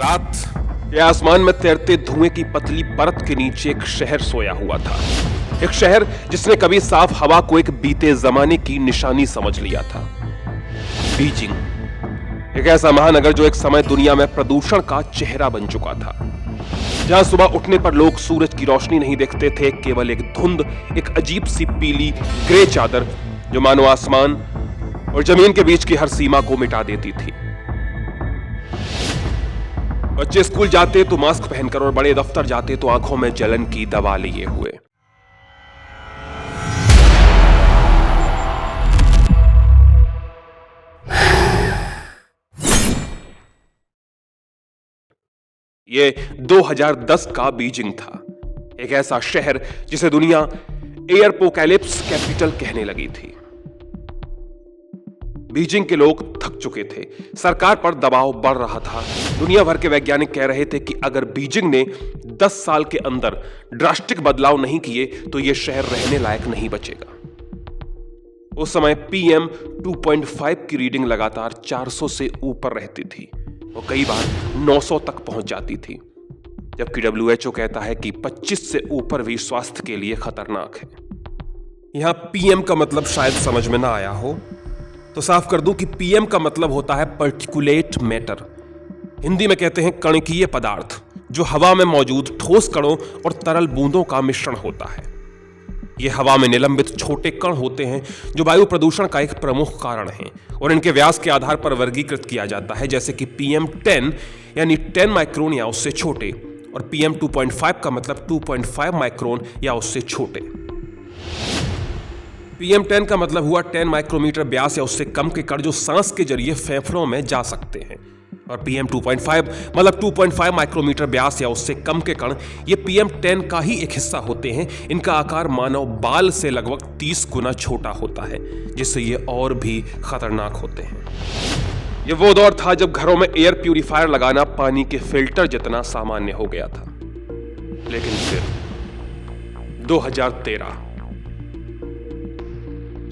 रात के आसमान में तैरते धुएं की पतली परत के नीचे एक शहर सोया हुआ था। एक शहर जिसने कभी साफ हवा को एक बीते जमाने की निशानी समझ लिया था। बीजिंग, एक ऐसा महानगर जो एक समय दुनिया में प्रदूषण का चेहरा बन चुका था, जहां सुबह उठने पर लोग सूरज की रोशनी नहीं देखते थे, केवल एक धुंध, एक अजीब सी पीली ग्रे चादर जो मानो आसमान और जमीन के बीच की हर सीमा को मिटा देती थी। बच्चे स्कूल जाते तो मास्क पहनकर और बड़े दफ्तर जाते तो आंखों में जलन की दवा लिए हुए। ये 2010 का बीजिंग था, एक ऐसा शहर जिसे दुनिया एयरपोकैलिप्स कैपिटल कहने लगी थी। बीजिंग के लोग थक चुके थे, सरकार पर दबाव बढ़ रहा था। दुनिया भर के वैज्ञानिक कह रहे थे कि अगर बीजिंग ने 10 साल के अंदर ड्रास्टिक बदलाव नहीं किए तो यह शहर रहने लायक नहीं बचेगा। उस समय PM 2.5 की रीडिंग लगातार 400 से ऊपर रहती थी, वो कई बार 900 तक पहुंच जाती थी, जबकि WHO कहता है कि 25 से ऊपर भी स्वास्थ्य के लिए खतरनाक है। यहां PM का मतलब शायद समझ में ना आया हो, तो साफ कर दूं कि PM का मतलब होता है पर्टिकुलेट मैटर। हिंदी में कहते हैं कणकीय पदार्थ, जो हवा में मौजूद ठोस कणों और तरल बूंदों का मिश्रण होता है। ये हवा में निलंबित छोटे कण होते हैं जो वायु प्रदूषण का एक प्रमुख कारण है, और इनके व्यास के आधार पर वर्गीकृत किया जाता है, जैसे कि PM10 यानी 10 माइक्रोन या उससे छोटे, और PM 2.5 का मतलब 2.5 माइक्रोन या उससे छोटे। PM10 का मतलब हुआ 10 माइक्रोमीटर व्यास या उससे कम के कण जो सांस के जरिए फेफड़ों में जा सकते हैं, और PM 2.5 मतलब 2.5 माइक्रोमीटर व्यास या उससे कम के कण ये PM10 का ही एक हिस्सा होते हैं। इनका आकार मानव बाल से लगभग 30 गुना छोटा होता है, जिससे ये और भी खतरनाक होते हैं। ये वो दौर था जब घरों में एयर प्यूरिफायर लगाना पानी के फिल्टर जितना सामान्य हो गया था। लेकिन फिर 2013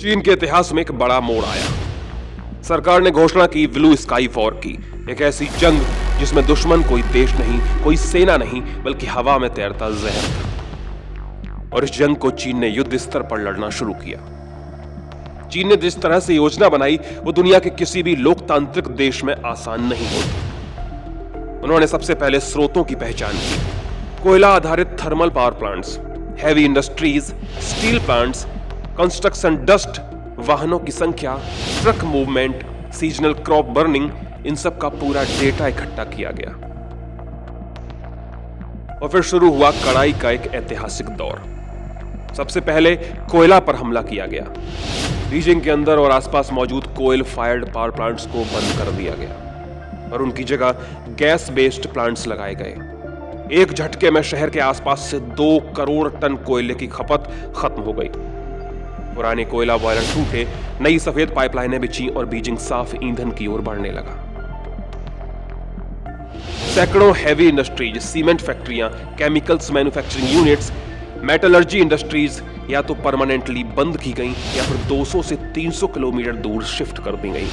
चीन के इतिहास में एक बड़ा मोड़ आया। सरकार ने घोषणा की ब्लू स्काई वॉर की, एक ऐसी जंग जिसमें दुश्मन कोई देश नहीं, कोई सेना नहीं, बल्कि हवा में तैरता जहर था। और इस जंग को चीन ने युद्ध स्तर पर लड़ना शुरू किया। चीन ने जिस तरह से योजना बनाई वो दुनिया के किसी भी लोकतांत्रिक देश में आसान नहीं होती। उन्होंने सबसे पहले स्रोतों की पहचान की, कोयला आधारित thermal power plants, heavy industries, steel plants, construction dust, वाहनों की संख्या, truck movement, seasonal crop burning, इन सब का पूरा डेटा इकट्ठा किया गया। और फिर शुरू हुआ कड़ाई का एक ऐतिहासिक दौर। सबसे पहले कोयला पर हमला किया गया। बीजिंग के अंदर और आसपास मौजूद कोयल फायर्ड पावर प्लांट्स को बंद कर दिया गया और उनकी जगह गैस बेस्ड प्लांट्स लगाए गए। एक झटके में शहर के आसपास से 2 करोड़ टन कोयले की खपत खत्म हो गई। पुराने कोयला बॉयलर टूटे, नई सफेद पाइपलाइनें बिछी और बीजिंग साफ ईंधन की ओर बढ़ने लगा। सैकड़ों हैवी इंडस्ट्रीज, सीमेंट फैक्ट्रियां, chemicals manufacturing units, metallurgy industries या तो परमानेंटली बंद की गई या फिर 200 से 300 किलोमीटर दूर शिफ्ट कर दी गई।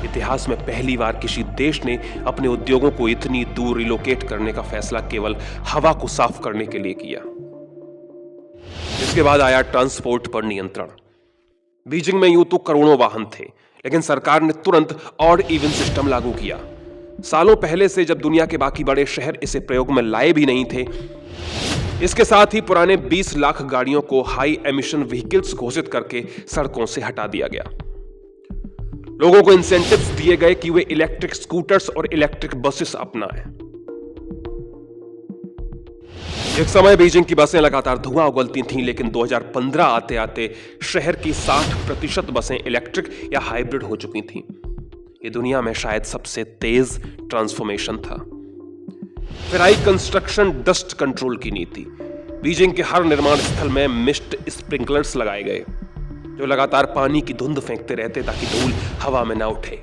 इतिहास में पहली बार किसी देश ने अपने उद्योगों को इतनी दूर रिलोकेट करने का फैसला केवल हवा को साफ करने के लिए किया। इसके बाद आया ट्रांसपोर्ट पर नियंत्रण। बीजिंग में यूं तो करोड़ों वाहन थे, लेकिन सरकार ने तुरंत ऑड इवन सिस्टम लागू किया। सालों पहले से जब दुनिया के बाकी बड़े शहर इसे प्रयोग में लाए भी नहीं थे। इसके साथ ही पुराने 20 लाख गाड़ियों को हाई एमिशन व्हीकल्स घोषित करके सड़कों से हटा दिया गया। लोगों को इंसेंटिव्स दिए गए कि वे इलेक्ट्रिक स्कूटर्स और इलेक्ट्रिक बसेस अपनाएं। एक समय बीजिंग की बसें लगातार धुआं उगलती थीं, लेकिन 2015 आते आते शहर की 60% बसें इलेक्ट्रिक या हाइब्रिड हो चुकी थीं। ये दुनिया में शायद सबसे तेज ट्रांसफॉर्मेशन था। फिर आई कंस्ट्रक्शन डस्ट कंट्रोल की नीति। बीजिंग के हर निर्माण स्थल में मिस्ट स्प्रिंकलर्स लगाए गए, जो लगातार पानी की धुंध फेंकते रहते ताकि धूल हवा में ना उठे।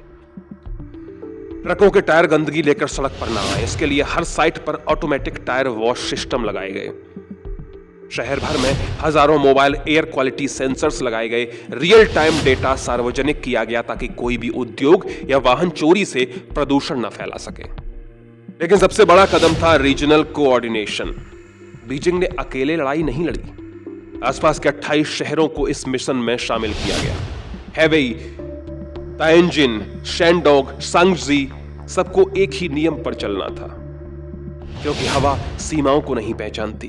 ट्रकों के टायर गंदगी लेकर सड़क पर ना आए, इसके लिए हर साइट पर ऑटोमेटिक टायर वॉश सिस्टम लगाए गए। शहर भर में हजारों मोबाइल एयर क्वालिटी सेंसर्स लगाए गए। रियल टाइम डेटा सार्वजनिक किया गया ताकि कोई भी उद्योग या वाहन चोरी से प्रदूषण न फैला सके। लेकिन सबसे बड़ा कदम था रीजनल कोऑर्डिनेशन। बीजिंग ने अकेले लड़ाई नहीं लड़ी, आसपास के 28 शहरों को इस मिशन में शामिल किया गया। हेवेई, तायंजिन, शैनडोंग, शांग्जी सबको एक ही नियम पर चलना था, क्योंकि हवा सीमाओं को नहीं पहचानती।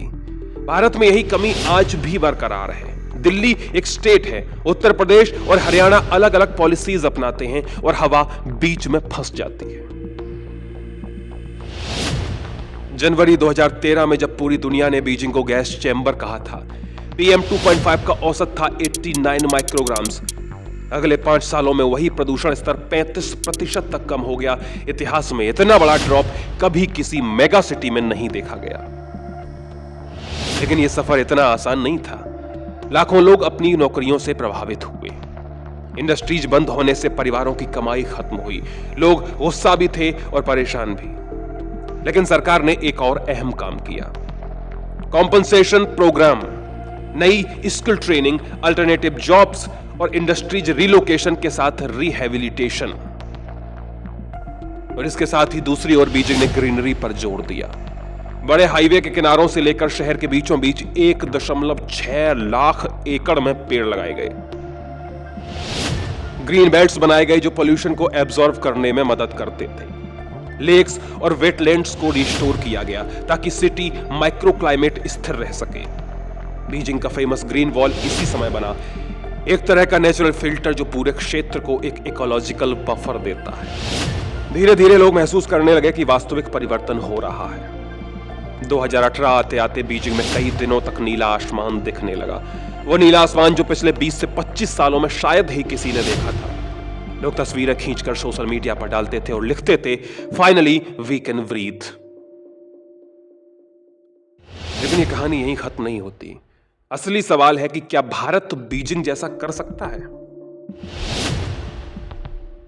भारत में यही कमी आज भी बरकरार है। दिल्ली एक स्टेट है, उत्तर प्रदेश और हरियाणा अलग अलग पॉलिसीज अपनाते हैं और हवा बीच में फंस जाती है। जनवरी 2013 में जब पूरी दुनिया ने बीजिंग को गैस चैम्बर कहा था, PM 2.5 का औसत था 89 माइक्रोग्राम्स। अगले 5 सालों में वही प्रदूषण स्तर 35% तक कम हो गया। इतिहास में इतना बड़ा ड्रॉप कभी किसी मेगा सिटी में नहीं देखा गया। लेकिन यह सफर इतना आसान नहीं था। लाखों लोग अपनी नौकरियों से प्रभावित हुए। इंडस्ट्रीज बंद होने से परिवारों की कमाई खत्म हुई। लोग गुस्सा भी थे और परेशान भी। लेकिन सरकार ने एक और अहम काम किया, कॉम्पनसेशन प्रोग्राम, नई स्किल ट्रेनिंग, अल्टरनेटिव जॉब्स और इंडस्ट्रीज रिलोकेशन के साथ रिहेबिलिटेशन। और इसके साथ ही दूसरी ओर बीजिंग ने ग्रीनरी पर जोर दिया। बड़े हाईवे के किनारों से लेकर शहर के बीचों बीच 1.6 लाख एकड़ में पेड़ लगाए गए। ग्रीन बेल्ट्स बनाए गए जो पोल्यूशन को एब्जॉर्ब करने में मदद करते थे। लेक्स और वेटलैंड्स को रिस्टोर किया गया ताकि सिटी माइक्रोक्लाइमेट स्थिर रह सके। बीजिंग का फेमस ग्रीन वॉल इसी समय बना, एक तरह का नेचुरल फिल्टर जो पूरे क्षेत्र को एक इकोलॉजिकल बफर देता है। धीरे धीरे लोग महसूस करने लगे कि वास्तविक परिवर्तन हो रहा है। 2018 आते आते बीजिंग में कई दिनों तक नीला आसमान दिखने लगा। वो नीला आसमान जो पिछले 20 से 25 सालों में शायद ही किसी ने देखा था। लोग तस्वीरें खींचकर सोशल मीडिया पर डालते थे और लिखते थे, फाइनली वी कैन ब्रीथ। लेकिन ये कहानी यहीं खत्म नहीं होती। असली सवाल है कि क्या भारत बीजिंग जैसा कर सकता है?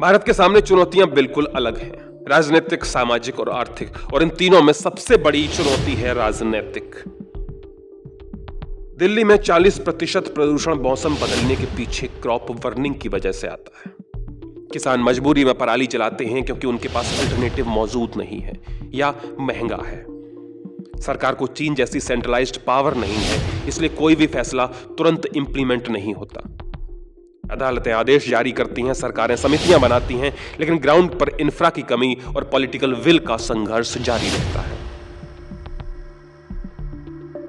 भारत के सामने चुनौतियां बिल्कुल अलग हैं, राजनीतिक, सामाजिक और आर्थिक, और इन तीनों में सबसे बड़ी चुनौती है राजनीतिक। दिल्ली में 40% प्रदूषण मौसम बदलने के पीछे क्रॉप वार्निंग की वजह से आता है। किसान मजबूरी में पराली जलाते हैं क्योंकि उनके पास अल्टरनेटिव मौजूद नहीं है या महंगा है। सरकार को चीन जैसी सेंट्रलाइज्ड पावर नहीं है, इसलिए कोई भी फैसला तुरंत इंप्लीमेंट नहीं होता। अदालतें आदेश जारी करती हैं, सरकारें समितियां बनाती हैं, लेकिन ग्राउंड पर इंफ्रा की कमी और पॉलिटिकल विल का संघर्ष जारी रहता है।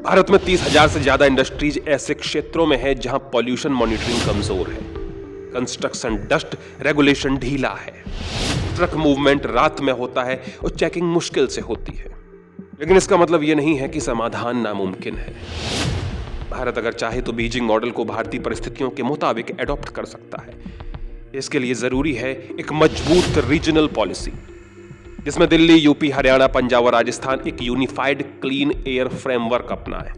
भारत में 30,000 से ज्यादा इंडस्ट्रीज ऐसे क्षेत्रों में है जहां पॉल्यूशन मॉनिटरिंग कमजोर है, कंस्ट्रक्शन डस्ट रेगुलेशन ढीला है, ट्रक मूवमेंट रात में होता है और चेकिंग मुश्किल से होती है। लेकिन इसका मतलब यह नहीं है कि समाधान नामुमकिन है। भारत अगर चाहे तो बीजिंग मॉडल को भारतीय परिस्थितियों के मुताबिक एडॉप्ट कर सकता है। इसके लिए जरूरी है एक मजबूत रीजनल पॉलिसी जिसमें दिल्ली, यूपी, हरियाणा, पंजाब और राजस्थान एक यूनिफाइड क्लीन एयर फ्रेमवर्क अपनाए।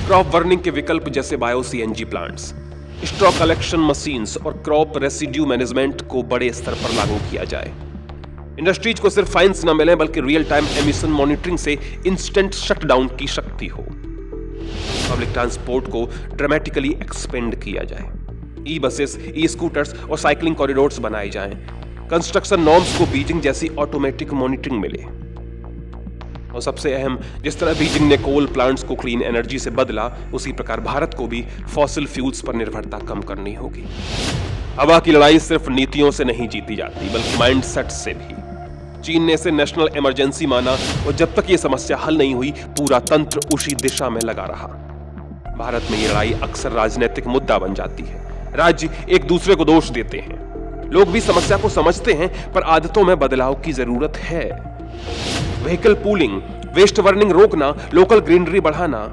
क्रॉप वार्निंग के विकल्प जैसे bio CNG plants, stock collection machines और क्रॉप रेसिड्यू मैनेजमेंट को बड़े स्तर पर लागू किया जाए। इंडस्ट्रीज को सिर्फ फाइन्स न मिले बल्कि रियल टाइम एमिशन मॉनिटरिंग से इंस्टेंट शटडाउन की शक्ति हो। पब्लिक ट्रांसपोर्ट को ड्रामेटिकली एक्सपेंड किया जाए। ई बसेस, ई स्कूटर्स और साइकिलिंग कॉरिडोर्स बनाए जाएं। कंस्ट्रक्शन नॉर्म्स को बीजिंग जैसी ऑटोमेटिक मॉनिटरिंग मिले। और सबसे अहम, जिस तरह बीजिंग ने कोल प्लांट्स को क्लीन एनर्जी से बदला, उसी प्रकार भारत को भी फॉसिल फ्यूल्स पर निर्भरता कम करनी होगी। हवा की लड़ाई सिर्फ नीतियों से नहीं जीती जाती बल्कि माइंडसेट से भी। चीन ने इसे नेशनल इमरजेंसी माना और जब तक यह समस्या हल नहीं हुई पूरा तंत्र उसी दिशा में लगा रहा। भारत में यह लड़ाई अक्सर राजनीतिक मुद्दा बन जाती है। राज्य एक दूसरे को दोष देते हैं, लोग भी समस्या को समझते हैं, पर आदतों में बदलाव की जरूरत है। व्हीकल पूलिंग, वेस्ट बर्निंग रोकना, लोकल ग्रीनरी बढ़ाना।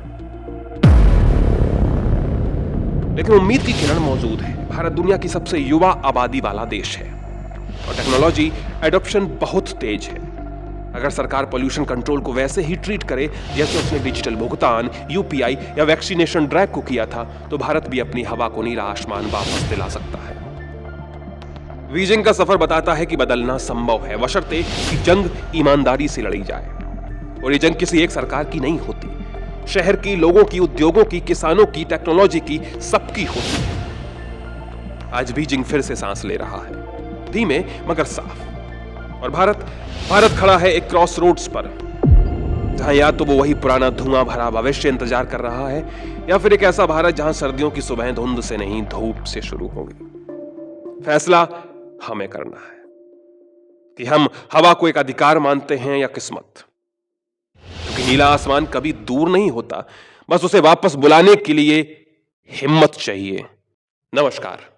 लेकिन उम्मीद की किरण मौजूद है। भारत दुनिया की सबसे युवा आबादी वाला देश है और टेक्नोलॉजी एडॉप्शन बहुत तेज है। अगर सरकार पोल्यूशन कंट्रोल को वैसे ही ट्रीट करे जैसे उसने डिजिटल भुगतान, यूपीआई या वैक्सीनेशन ड्राइव को किया था, तो भारत भी अपनी हवा को नीला आसमान वापस दिला सकता है। बीजिंग का सफर बताता है कि बदलना संभव है, बशर्ते कि जंग ईमानदारी से लड़ी जाए। और ये जंग किसी एक सरकार की नहीं होती, शहर की, लोगों की, उद्योगों की, किसानों की, टेक्नोलॉजी की, सबकी होती है। आज बीजिंग फिर से सांस ले रहा है, धीमे मगर साफ। और भारत भारत खड़ा है एक क्रॉस रोड्स पर, जहां या तो वो वही पुराना धुआं भरा भविष्य इंतजार कर रहा है, या फिर एक ऐसा भारत जहां सर्दियों की सुबह धुंध से नहीं धूप से शुरू होगी। फैसला हमें करना है कि हम हवा को एक अधिकार मानते हैं या किस्मत, क्योंकि नीला आसमान कभी दूर नहीं होता, बस उसे वापस बुलाने के लिए हिम्मत चाहिए। नमस्कार।